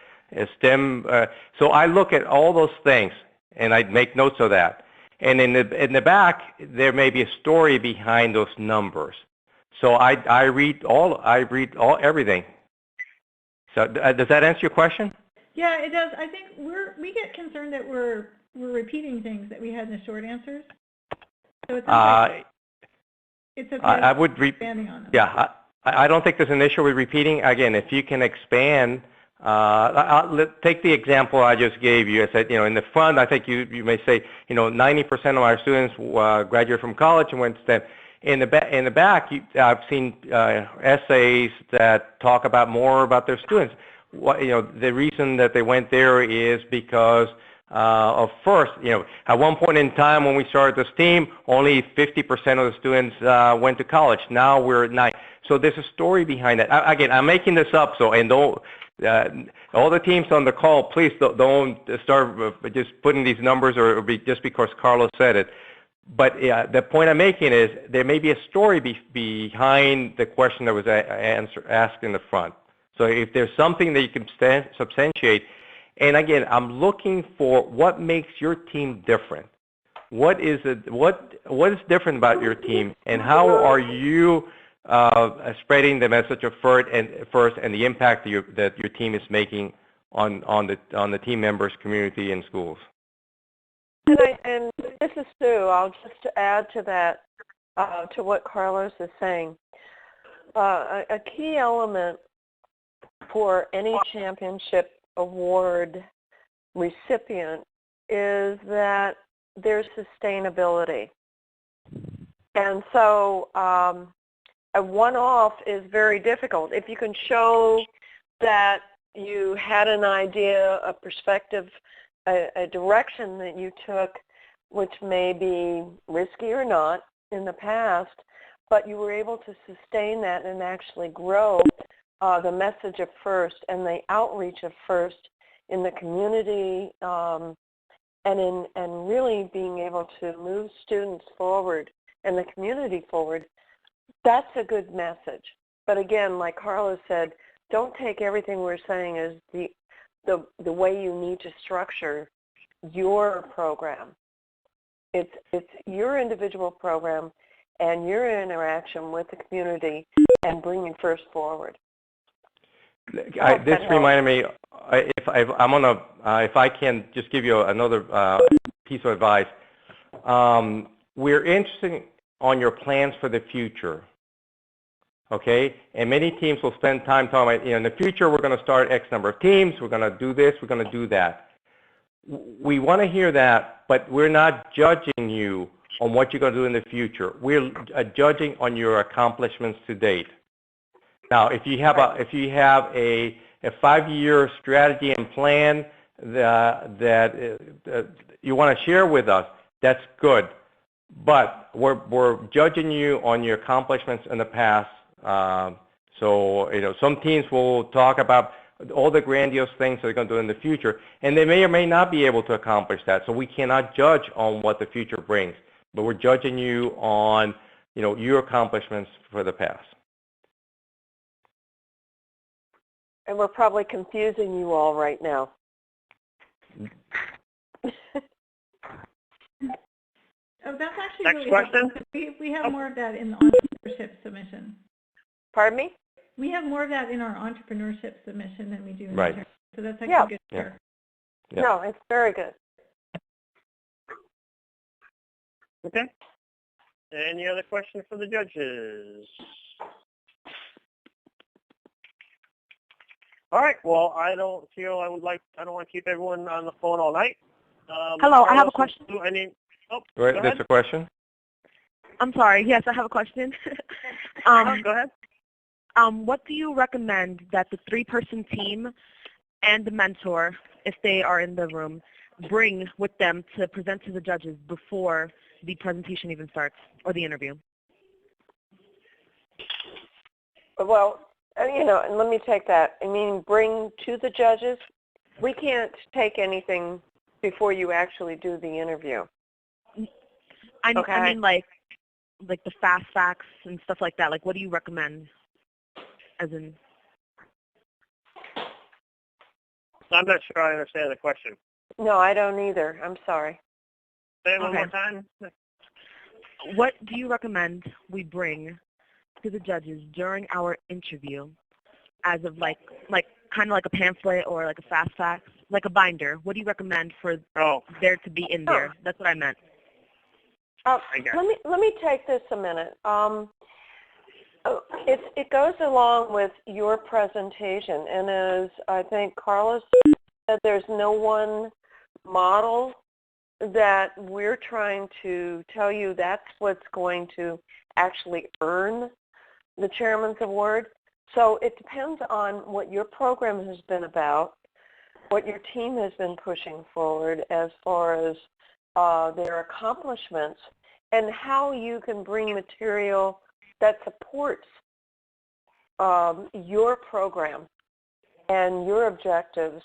S3: STEM. So I look at all those things, and I make notes of that. And in the back, there may be a story behind those numbers. So I read everything. So does that answer your question?
S5: Yeah, it does. I think we get concerned that we're repeating things that we had in the short answers. So it sounds like it's okay.
S3: I would
S5: expanding on them.
S3: Yeah, I don't think there's an issue with repeating. Again, if you can expand, take the example I just gave you. I said, in the front, I think you may say, 90% of our students graduated from college and went to STEM. In the back, I've seen essays that talk more about their students. The reason that they went there is because of first, at one point in time when we started this team, only 50% of the students went to college. Now we're at 9. So there's a story behind that. Again, I'm making this up, don't all the teams on the call, please don't start just putting these numbers just because Carlos said it. But the point I'm making is there may be a story behind the question that was asked in the front. So if there's something that you can substantiate, and again, I'm looking for what makes your team different. What is is different about your team, and how are you spreading the message of FRC and the impact that your team is making on the team members, community, and schools?
S4: And this is Sue. I'll just add to that, to what Carlos is saying. A key element for any championship award recipient is that there's sustainability. And so a one-off is very difficult. If you can show that you had an idea, a perspective, a direction that you took, which may be risky or not in the past, but you were able to sustain that and actually grow the message of FIRST and the outreach of FIRST in the community, and really being able to move students forward and the community forward, that's a good message. But again, like Carlos said, don't take everything we're saying as the way you need to structure your program. It's your individual program and your interaction with the community and bringing FIRST forward.
S3: This reminded me, if I can just give you another piece of advice. We're interested on your plans for the future. Okay, and many teams will spend time talking about, in the future we're going to start X number of teams, we're going to do this, we're going to do that. We want to hear that, but we're not judging you on what you're going to do in the future. We're judging on your accomplishments to date. Now, if you have a 5-year strategy and plan that you want to share with us, that's good. But we're judging you on your accomplishments in the past. So some teams will talk about all the grandiose things they're going to do in the future, and they may or may not be able to accomplish that. So we cannot judge on what the future brings, but we're judging you on your accomplishments for the past.
S4: And we're probably confusing you all right now.
S5: Oh, that's actually
S2: Next
S5: really
S2: question.
S5: We have more of that in the entrepreneurship submission.
S4: Pardon me?
S5: We have more of that in our entrepreneurship submission than we do in
S3: Right.
S5: the so that's actually good to hear.
S3: Yeah.
S4: No, it's very good.
S2: Okay. Any other questions for the judges? All right. Well, I don't want to keep everyone on the phone all night.
S11: Hello, I have a question.
S3: Right, that's a question?
S11: I'm sorry. Yes, I have a question.
S2: Go ahead.
S11: What do you recommend that the 3-person team and the mentor, if they are in the room, bring with them to present to the judges before the presentation even starts or the interview?
S4: Well, and let me take that. I mean, bring to the judges. We can't take anything before you actually do the interview.
S11: I mean, like like the fast facts and stuff like that? Like, what do you recommend? As in,
S2: I'm not sure I understand the question.
S4: No, I don't either. I'm sorry.
S2: Say it one
S11: Okay.
S2: more time.
S11: What do you recommend we bring to the judges during our interview, as of like kind of like a pamphlet or like a fast facts, like a binder? What do you recommend for there to be in there? That's what I meant.
S4: Let me take this a minute. It goes along with your presentation, and as I think Carlos said, there's no one model that we're trying to tell you that's what's going to actually earn the Chairman's Award. So it depends on what your program has been about, what your team has been pushing forward as far as their accomplishments, and how you can bring material that supports your program and your objectives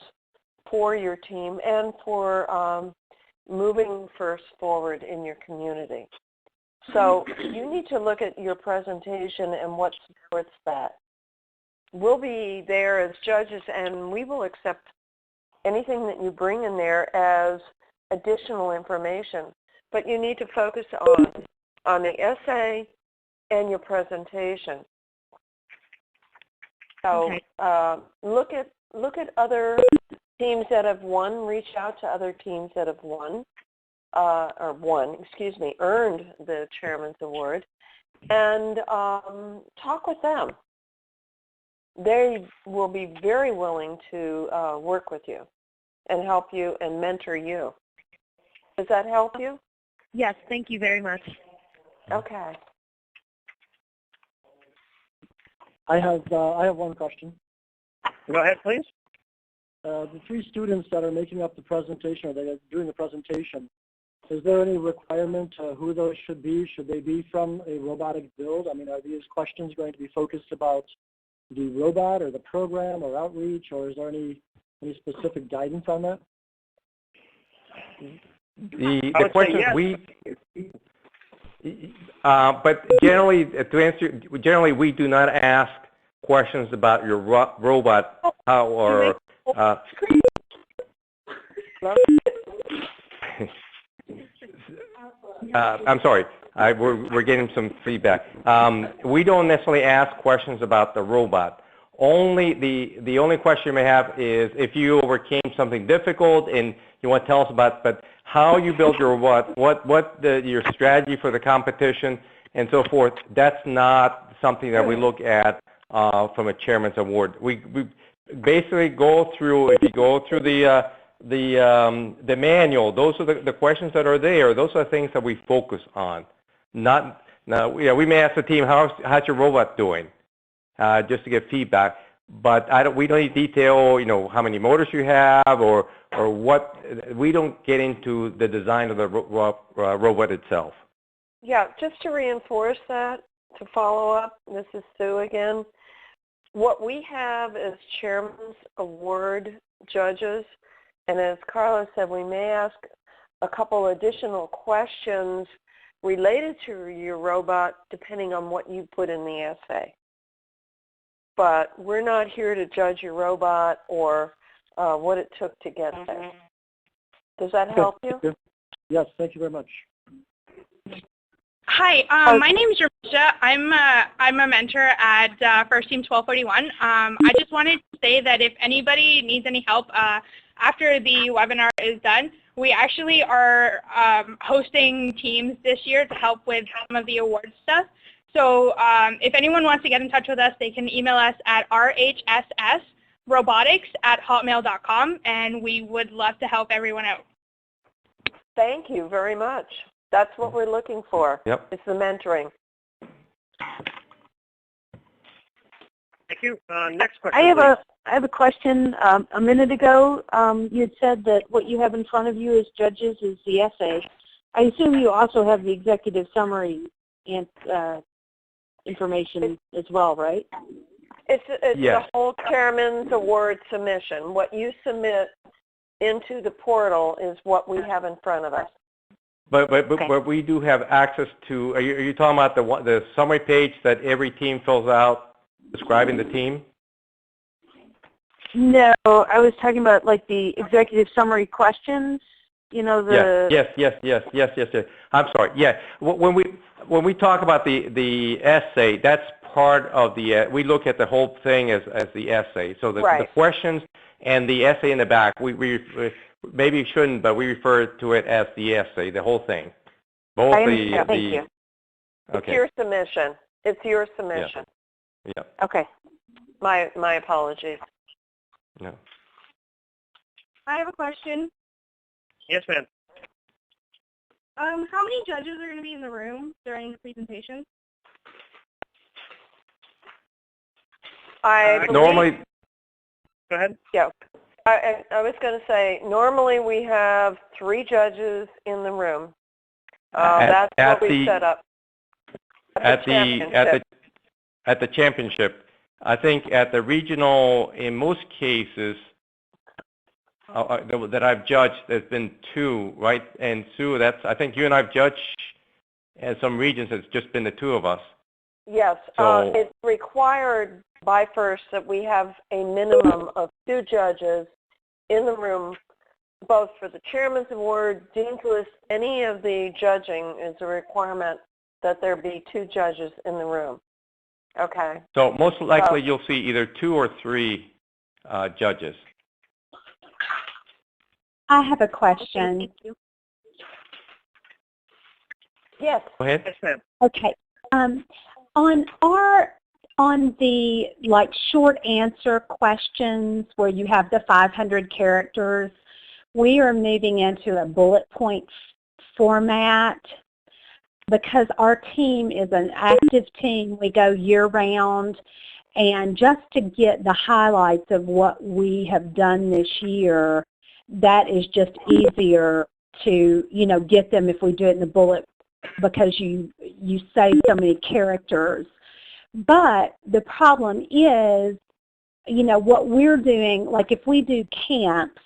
S4: for your team and for moving FIRST forward in your community. So you need to look at your presentation and what supports that. We'll be there as judges, and we will accept anything that you bring in there as additional information. But you need to focus on the essay and your presentation. So look at other teams that have won, reach out to other teams that have won, earned the Chairman's Award, and talk with them. They will be very willing to work with you and help you and mentor you. Does that help you?
S11: Yes, thank you very much.
S4: Okay.
S8: I have one question.
S2: Go ahead, please.
S8: The 3 students that are making up the presentation, or that are doing the presentation, is there any requirement who those should be? Should they be from a robotic build? I mean, are these questions going to be focused about the robot or the program or outreach, or is there any specific guidance on that?
S3: The questions but generally, to answer, generally we do not ask questions about your robot or. I'm sorry. We're getting some feedback. We don't necessarily ask questions about the robot. The only question you may have is if you overcame something difficult and you want to tell us about, but how you built your robot, your strategy for the competition, and so forth. That's not something that we look at from a Chairman's Award. We basically go through. If you go through the manual, those are the questions that are there. Those are the things that we focus on. We may ask the team, how's your robot doing, just to get feedback. But we don't need detail, how many motors you have or what. We don't get into the design of the robot itself.
S4: Yeah, just to reinforce that, to follow up, this is Sue again. What we have as Chairman's Award judges, and as Carlos said, we may ask a couple additional questions related to your robot depending on what you put in the essay. But we're not here to judge your robot or what it took to get there. Does that help you?
S8: Yes, thank you very much.
S12: Hi, my name is Ramisha. I'm a mentor at First Team 1241. I just wanted to say that if anybody needs any help after the webinar is done, we actually are hosting teams this year to help with some of the award stuff. So if anyone wants to get in touch with us, they can email us at rhssrobotics@hotmail.com, and we would love to help everyone out.
S4: Thank you very much. That's what we're looking for.
S3: Yep.
S4: It's the mentoring.
S2: Thank you. Next question,
S13: I have a question. A minute ago, you had said that what you have in front of you as judges is the essay. I assume you also have the executive summary and information as well, right?
S4: It's
S3: Yes.
S4: the whole Chairman's Award submission. What you submit into the portal is what we have in front of us.
S3: But we do have access to. Are you talking about the summary page that every team fills out describing the team?
S13: No, I was talking about like the executive summary questions. You know, the
S3: Yes. I'm sorry. Yeah, when we talk about the essay, that's part of the. We look at the whole thing as the essay. So the questions and the essay in the back. We maybe shouldn't, but we refer to it as the essay, the whole thing. Both
S4: Thank you.
S3: Okay.
S4: It's your submission. It's your submission.
S3: Yeah.
S4: Okay. My apologies.
S3: No.
S12: I have a question.
S2: Yes, ma'am.
S12: How many judges are going to be in the room during the presentation?
S4: I believe,
S3: normally.
S2: Go ahead.
S4: Yeah. I was going to say, normally we have 3 judges in the room. That's what we set up.
S3: At the championship, I think at the regional, in most cases that I've judged, there's been 2, right? And Sue, I think you and I've judged in some regions. It's just been the 2 of us.
S4: Yes,
S3: So,
S4: it's required by FRC that we have a minimum of 2 judges in the room, both for the Chairman's Award, Dean's List, any of the judging is a requirement that there be 2 judges in the room. Okay.
S3: So most likely you'll see either 2 or 3 judges.
S6: I have a question.
S12: Thank you.
S4: Yes.
S3: Go ahead.
S2: Yes, ma'am.
S6: Okay. On the short answer questions where you have the 500 characters, we are moving into a bullet point format because our team is an active team. We go year round, and just to get the highlights of what we have done this year, that is just easier to get them if we do it in the bullet because you save so many characters. But the problem is, what we're doing, like if we do camps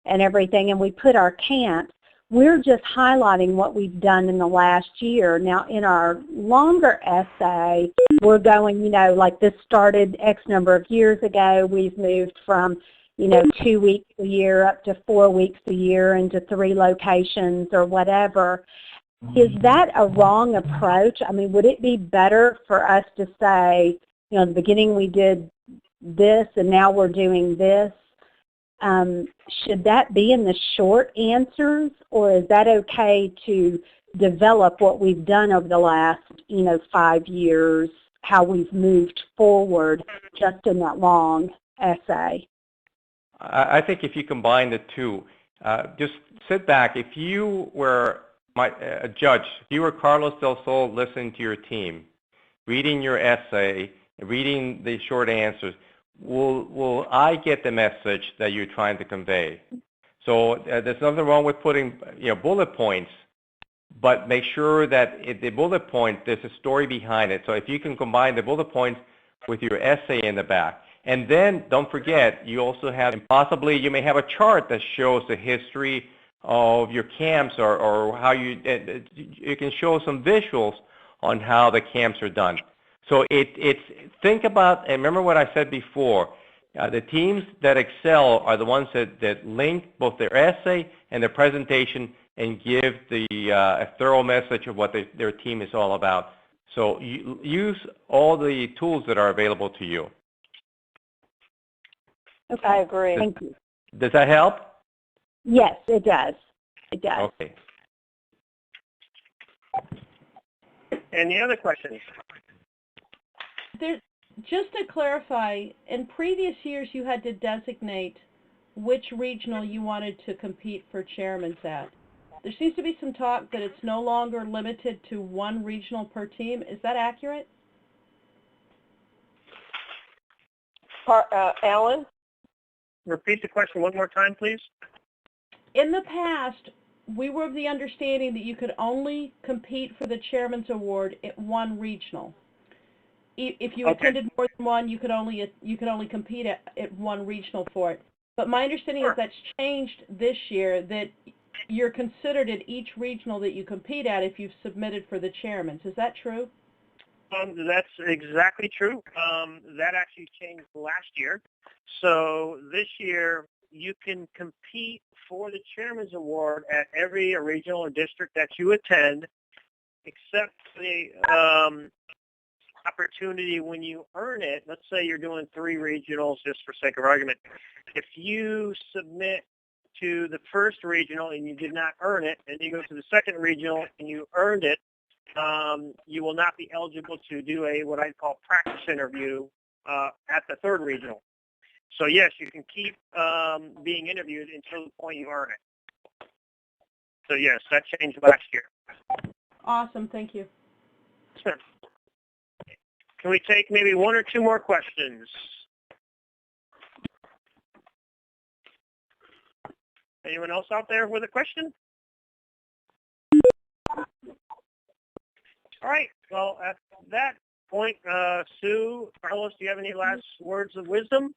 S6: and everything and we put our camps, we're just highlighting what we've done in the last year. Now, in our longer essay, we're going, like this started X number of years ago. We've moved from, 2 weeks a year up to 4 weeks a year into 3 locations or whatever. Is that a wrong approach? I mean, would it be better for us to say, in the beginning we did this and now we're doing this? Should that be in the short answers, or is that okay to develop what we've done over the last, 5 years, how we've moved forward just in that long essay?
S3: I think if you combine the 2, just sit back. If you were a judge, if you were Carlos Del Sol listening to your team, reading your essay, reading the short answers, will I get the message that you're trying to convey? So there's nothing wrong with putting bullet points, but make sure that the bullet point, there's a story behind it. So if you can combine the bullet points with your essay in the back. And then don't forget, you also have, and possibly you may have a chart that shows the history of your camps or how you can show some visuals on how the camps are done. So it's think about, and remember what I said before, the teams that excel are the ones that link both their essay and their presentation and give a thorough message of what their team is all about. So use all the tools that are available to you.
S4: Okay. I agree.
S6: Thank you.
S3: Does that help?
S6: Yes, it does. It does.
S3: Okay.
S2: Any other questions?
S10: Just to clarify, in previous years you had to designate which regional you wanted to compete for chairman's at. There seems to be some talk that it's no longer limited to 1 regional per team. Is that accurate?
S4: Alan?
S2: Repeat the question one more time, please.
S10: In the past, we were of the understanding that you could only compete for the Chairman's Award at 1 regional. If you attended more than 1, you could only compete at 1 regional for it. But my understanding is that's changed this year, that you're considered at each regional that you compete at if you've submitted for the chairman's. Is that true?
S2: That's exactly true. That actually changed last year. So this year, you can compete for the Chairman's Award at every regional or district that you attend, except the opportunity when you earn it. Let's say you're doing 3 regionals, just for sake of argument. If you submit to the first regional and you did not earn it, and you go to the second regional and you earned it, you will not be eligible to do what I call practice interview at the third regional. So yes, you can keep being interviewed until the point you earn it. So yes, that changed last year.
S10: Awesome, thank you.
S2: Sure. Can we take maybe 1 or 2 more questions? Anyone else out there with a question? All right. Well, at that point, Sue, Carlos, do you have any last words of wisdom?